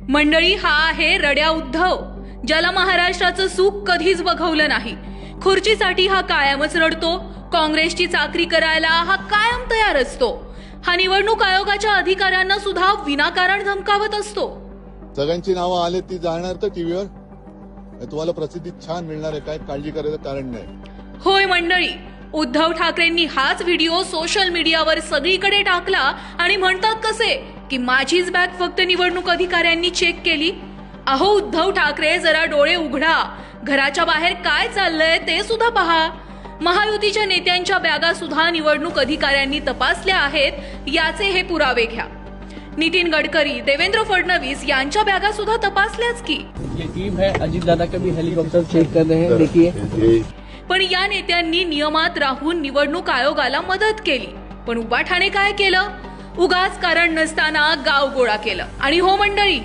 मंडळी, हा आहे रड्या उद्धव, ज्याला महाराष्ट्राचं सुख कधीच बघवलं नाही. खुर्चीसाठी हा कायमच रडतो. काँग्रेसची चाकरी करायला हा कायम तयार असतो. हा निवडणूक आयोगाच्या अधिकाऱ्यांना सुद्धा विनाकारण धमकावत असतो. सगळ्यांची नावं आले ती जाणार तर टीव्हीवर तुम्हाला प्रसिद्धी छान मिळणार आहे, काय काळजी करायचं कारण नाही. होय मंडळी, उद्धव ठाकरेंनी हाच व्हिडिओ सोशल मीडियावर सगळीकडे टाकला आणि म्हणतात कसे की माझीच बॅग फक्त निवडणूक अधिकाऱ्यांनी चेक केली. अहो उद्धव ठाकरे, जरा डोळे उघडा, घराच्या बाहेर काय चाललंय ते सुद्धा पहा. महायुतीच्या नेत्यांच्या बॅगा सुद्धा निवडणूक अधिकाऱ्यांनी तपासल्या आहेत, याचे हे पुरावे घ्या. नितीन गडकरी, देवेंद्र फडणवीस यांच्या बॅगा सुद्धा तपासल्याच की. ये टीम है, अजित दादा का भी हेलीकॉप्टर चेक कर रहे हैं, देखिए. पण या नेत्यांनी नियमात राहून निवडणूक आयोगाला मदत केली. पण उबाठाने काय केलं? उगाच कारण नसताना गाव गोळा केलं. आणि हो मंडळी,